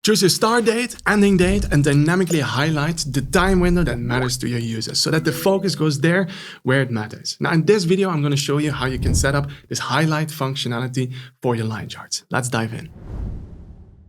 Choose your start date, ending date, and dynamically highlight the time window that matters to your users so that the focus goes there where it matters. Now, in this video, I'm going to show you how you can set up this highlight functionality for your line charts. Let's dive in.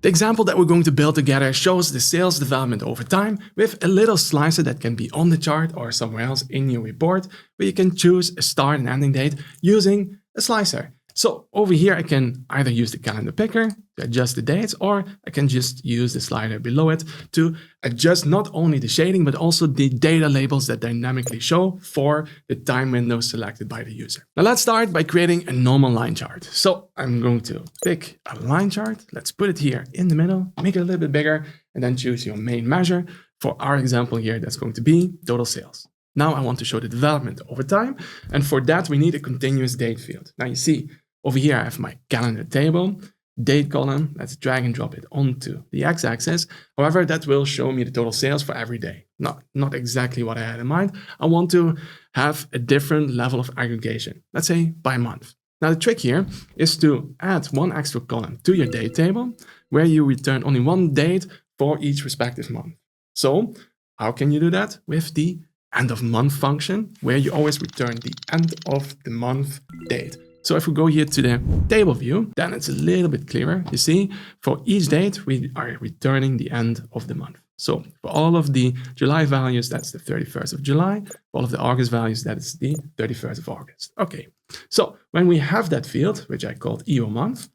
The example that we're going to build together shows the sales development over time with a little slicer that can be on the chart or somewhere else in your report, where you can choose a start and ending date using a slicer. So over here, I can either use the calendar picker to adjust the dates, or I can just use the slider below it to adjust not only the shading, but also the data labels that dynamically show for the time window selected by the user. Now let's start by creating a normal line chart. So I'm going to pick a line chart. Let's put it here in the middle, make it a little bit bigger, and then choose your main measure. For our example here, that's going to be total sales. Now I want to show the development over time. And for that, we need a continuous date field. Now you see, over here, I have my calendar table, date column. Let's drag and drop it onto the x-axis. However, that will show me the total sales for every day. Not exactly what I had in mind. I want to have a different level of aggregation, let's say by month. Now, the trick here is to add one extra column to your date table where you return only one date for each respective month. So how can you do that? With the end of month function, where you always return the end of the month date. So if we go here to the table view, then it's a little bit clearer. You see, for each date, we are returning the end of the month. So for all of the July values, that's the 31st of July. For all of the August values, that is the 31st of August. Okay, so when we have that field, which I called EO month,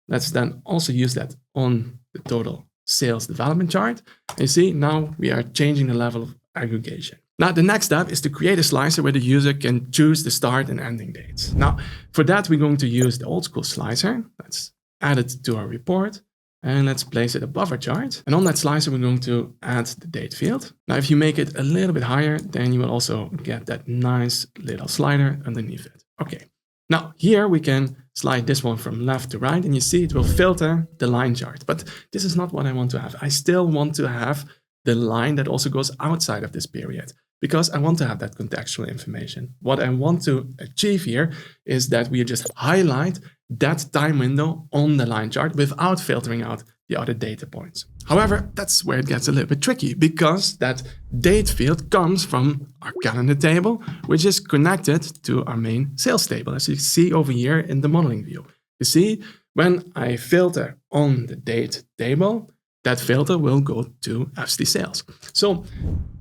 let's then also use that on the total sales development chart. And you see, now we are changing the level of aggregation. Now, the next step is to create a slicer where the user can choose the start and ending dates. Now, for that, we're going to use the old school slicer. Let's add it to our report and let's place it above our chart. And on that slicer, we're going to add the date field. Now, if you make it a little bit higher, then you will also get that nice little slider underneath it. Okay. Now, here we can slide this one from left to right, and you see it will filter the line chart. But this is not what I want to have. I still want to have the line that also goes outside of this period, because I want to have that contextual information. What I want to achieve here is that we just highlight that time window on the line chart without filtering out the other data points. However, that's where it gets a little bit tricky, because that date field comes from our calendar table, which is connected to our main sales table, as you see over here in the modeling view. You see, when I filter on the date table, that filter will go to FSD sales. So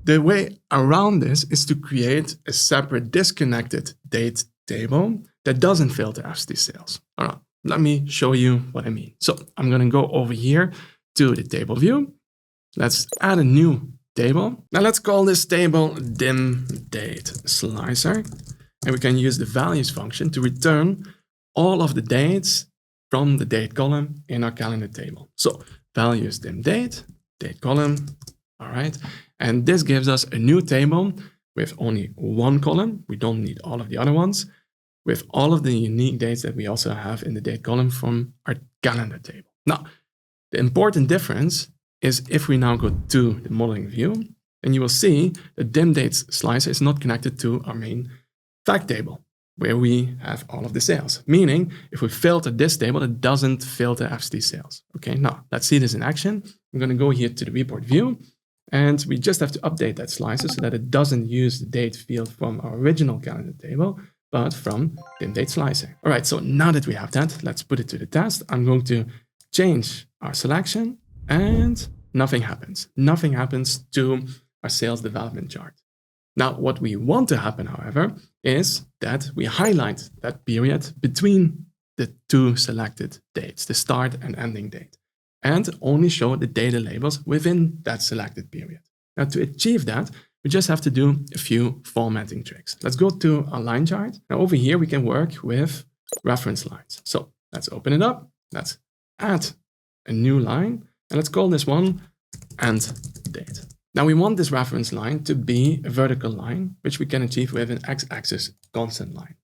the way around this is to create a separate disconnected date table that doesn't filter FSD sales. All right, let me show you what I mean. So I'm going to go over here to the table view. Let's add a new table. Now let's call this table dim date slicer. And we can use the values function to return all of the dates from the date column in our calendar table. So values dim date column. All right. And this gives us a new table with only one column. We don't need all of the other ones, with all of the unique dates that we also have in the date column from our calendar table. Now, the important difference is if we now go to the modeling view, then you will see the dim dates slicer is not connected to our main fact table, where we have all of the sales. Meaning, if we filter this table, it doesn't filter FSD sales. Okay, now let's see this in action. I'm going to go here to the report view, and we just have to update that slicer so that it doesn't use the date field from our original calendar table, but from dim date slicer. All right, so now that we have that, let's put it to the test. I'm going to change our selection, and nothing happens. Nothing happens to our sales development chart. Now, what we want to happen, however, is that we highlight that period between the two selected dates, the start and ending date, and only show the data labels within that selected period. Now, to achieve that, we just have to do a few formatting tricks. Let's go to our line chart. Now, over here, we can work with reference lines. So let's open it up. Let's add a new line, and let's call this one end date. Now we want this reference line to be a vertical line, which we can achieve with an x-axis constant line.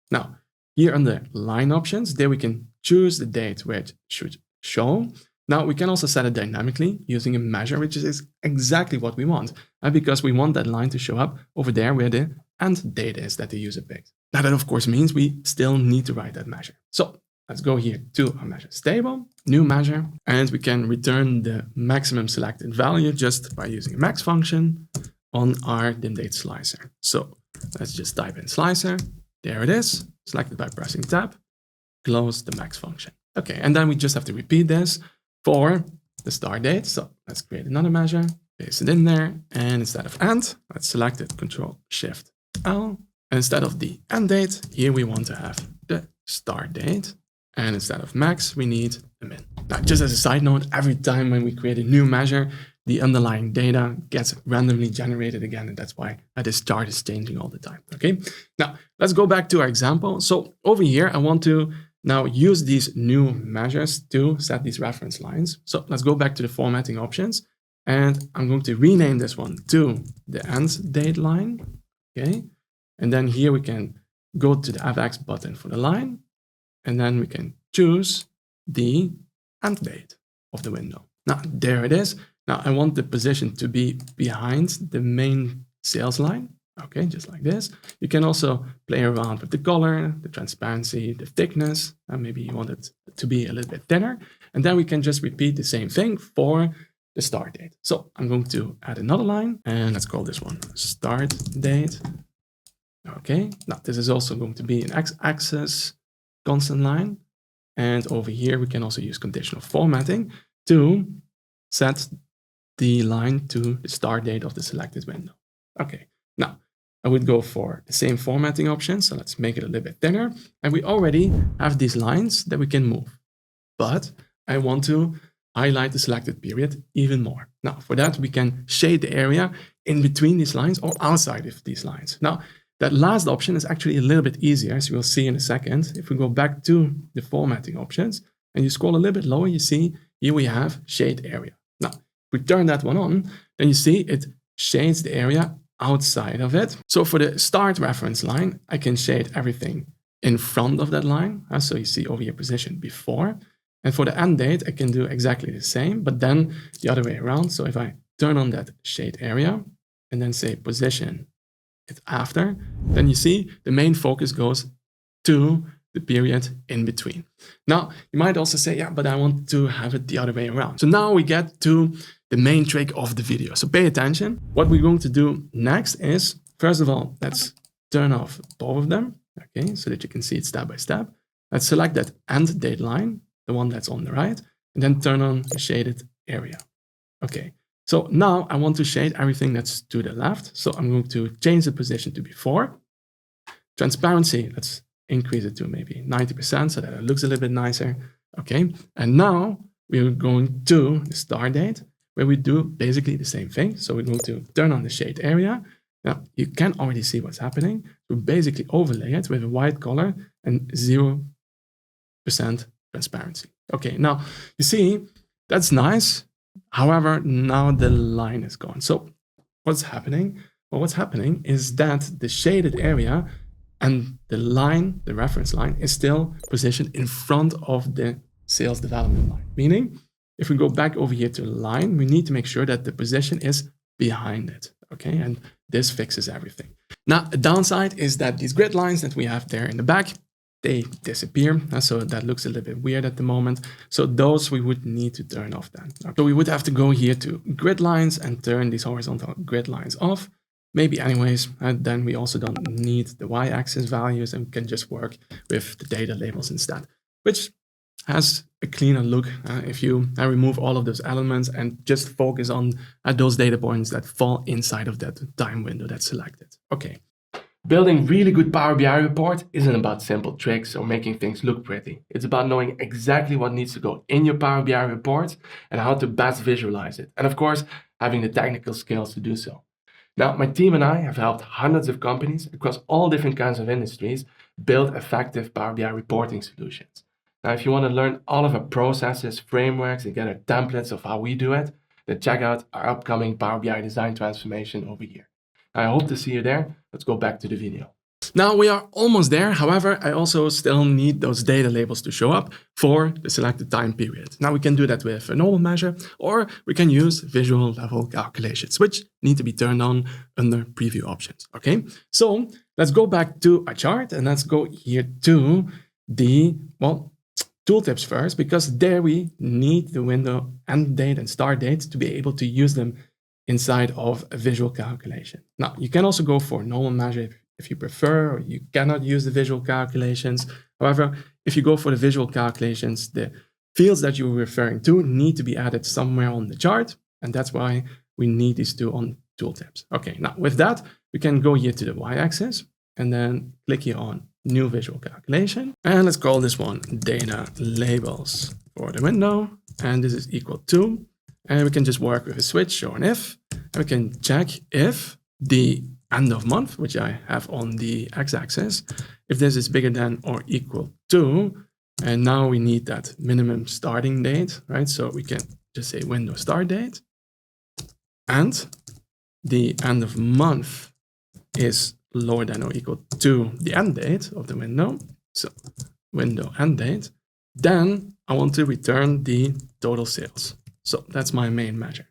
Now, here under line options, there we can choose the date where it should show. Now we can also set it dynamically using a measure, which is exactly what we want, because we want that line to show up over there where the end date is that the user picked. Now that of course means we still need to write that measure. So let's go here to our measures table, new measure, and we can return the maximum selected value just by using a max function on our dim date slicer. So let's just type in slicer. There it is, selected by pressing tab, close the max function. Okay, and then we just have to repeat this for the start date. So let's create another measure, paste it in there, and instead of end, let's select it, Control-Shift-L. And instead of the end date, here we want to have the start date. And instead of max, we need a min. Now, just as a side note, every time when we create a new measure, the underlying data gets randomly generated again. And that's why this chart is changing all the time. Okay, now let's go back to our example. So over here, I want to now use these new measures to set these reference lines. So let's go back to the formatting options. And I'm going to rename this one to the end date line. Okay, and then here we can go to the FX button for the line. And then we can choose the end date of the window. Now, there it is. Now, I want the position to be behind the main sales line. Okay, just like this. You can also play around with the color, the transparency, the thickness. And maybe you want it to be a little bit thinner. And then we can just repeat the same thing for the start date. So I'm going to add another line. And let's call this one start date. Okay, now this is also going to be an x-axis constant line. And over here, we can also use conditional formatting to set the line to the start date of the selected window. Okay, now I would go for the same formatting option. So let's make it a little bit thinner. And we already have these lines that we can move. But I want to highlight the selected period even more. Now, for that, we can shade the area in between these lines or outside of these lines. Now, that last option is actually a little bit easier, as we'll see in a second. If we go back to the formatting options and you scroll a little bit lower, you see here we have shade area. Now, if we turn that one on, then you see it shades the area outside of it. So for the start reference line, I can shade everything in front of that line. So you see over here position before. And for the end date, I can do exactly the same, but then the other way around. So if I turn on that shade area and then say position it after, then you see the main focus goes to the period in between. Now, you might also say, yeah, but I want to have it the other way around. So now we get to the main trick of the video. So pay attention. What we're going to do next is, first of all, let's turn off both of them, okay, so that you can see it step by step. Let's select that end date line, the one that's on the right, and then turn on the shaded area. Okay. So now I want to shade everything that's to the left. So I'm going to change the position to before. Transparency, let's increase it to maybe 90% so that it looks a little bit nicer. Okay, and now we're going to the start date where we do basically the same thing. So we're going to turn on the shade area. Now you can already see what's happening. We basically overlay it with a white color and 0% transparency. Okay, now you see that's nice. However, now the line is gone. So what's happening? Well, what's happening is that the shaded area and the line, the reference line, is still positioned in front of the sales development line. Meaning, if we go back over here to the line, we need to make sure that the position is behind it. Okay, and this fixes everything. Now, the downside is that these grid lines that we have there in the back, they disappear. So that looks a little bit weird at the moment. So those we would need to turn off then. So we would have to go here to grid lines and turn these horizontal grid lines off. Maybe anyways, and then we also don't need the y-axis values and we can just work with the data labels instead, which has a cleaner look if you remove all of those elements and just focus on those data points that fall inside of that time window that's selected. Okay. Building really good Power BI report isn't about simple tricks or making things look pretty. It's about knowing exactly what needs to go in your Power BI report and how to best visualize it. And of course, having the technical skills to do so. Now, my team and I have helped hundreds of companies across all different kinds of industries build effective Power BI reporting solutions. Now, if you want to learn all of our processes, frameworks, and get our templates of how we do it, then check out our upcoming Power BI design transformation over here. I hope to see you there. Let's go back to the video. Now we are almost there. However, I also still need those data labels to show up for the selected time period. Now we can do that with a normal measure, or we can use visual level calculations, which need to be turned on under preview options. Okay, so let's go back to our chart and let's go here to the, well, tooltips first, because there we need the window end date and start date to be able to use them inside of a visual calculation. Now, you can also go for normal measure if you prefer, or you cannot use the visual calculations. However, if you go for the visual calculations, the fields that you're referring to need to be added somewhere on the chart, and that's why we need these two on tooltips. Okay, now with that, we can go here to the y-axis and then click here on new visual calculation. And let's call this one data labels for the window. And this is equal to, and we can just work with a switch or an if, and we can check if the end of month, which I have on the x-axis, if this is bigger than or equal to, and now we need that minimum starting date, right? So we can just say window start date, and the end of month is lower than or equal to the end date of the window. So window end date. Then I want to return the total sales. So that's my main measure.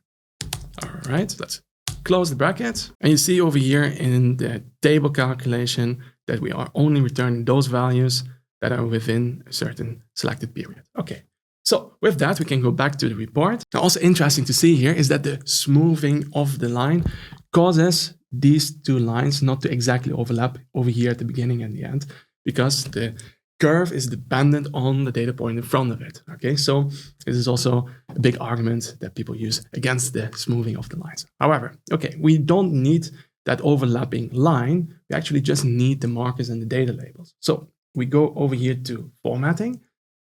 All right, let's close the bracket. And you see over here in the table calculation that we are only returning those values that are within a certain selected period. Okay, so with that, we can go back to the report. Now, also interesting to see here is that the smoothing of the line causes these two lines not to exactly overlap over here at the beginning and the end, because the curve is dependent on the data point in front of it. Okay, so this is also a big argument that people use against the smoothing of the lines. However, okay, we don't need that overlapping line. We actually just need the markers and the data labels. So we go over here to formatting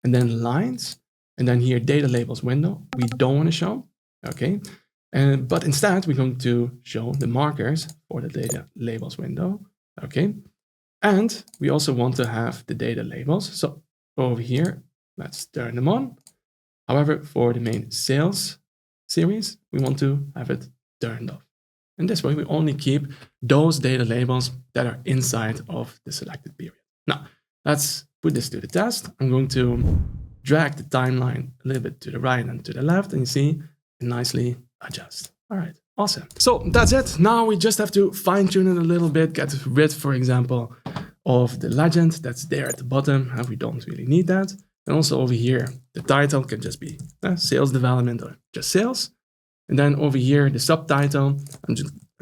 and then lines, and then here data labels window. We don't want to show, okay? But instead, we're going to show the markers for the data labels window, okay? And we also want to have the data labels. So over here, let's turn them on. However, for the main sales series, we want to have it turned off. And this way, we only keep those data labels that are inside of the selected period. Now, let's put this to the test. I'm going to drag the timeline a little bit to the right and to the left, and you see it nicely adjust. All right, awesome. So that's it. Now we just have to fine tune it a little bit, get rid, for example, of the legend that's there at the bottom, and we don't really need that. And also over here, the title can just be sales development or just sales. And then over here, the subtitle, I'm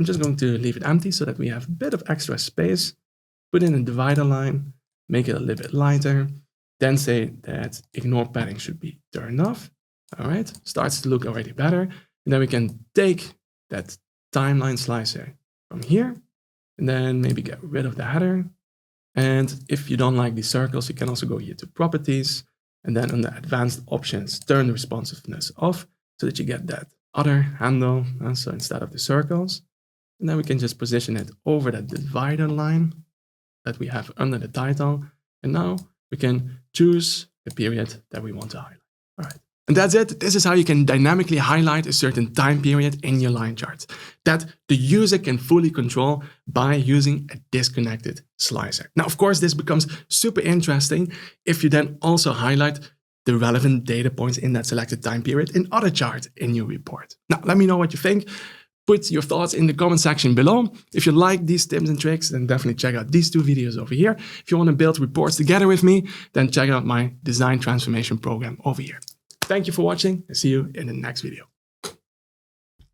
just going to leave it empty so that we have a bit of extra space. Put in a divider line, make it a little bit lighter, then say that ignore padding should be turned off. All right, starts to look already better. And then we can take that timeline slicer from here, and then maybe get rid of the header. And if you don't like these circles, you can also go here to properties, and then under advanced options, turn the responsiveness off so that you get that other handle. And so instead of the circles, and then we can just position it over that divider line that we have under the title. And now we can choose the period that we want to highlight. All right. And that's it. This is how you can dynamically highlight a certain time period in your line chart that the user can fully control by using a disconnected slicer. Now, of course, this becomes super interesting if you then also highlight the relevant data points in that selected time period in other charts in your report. Now, let me know what you think. Put your thoughts in the comment section below. If you like these tips and tricks, then definitely check out these two videos over here. If you want to build reports together with me, then check out my design transformation program over here. Thank you for watching and see you in the next video.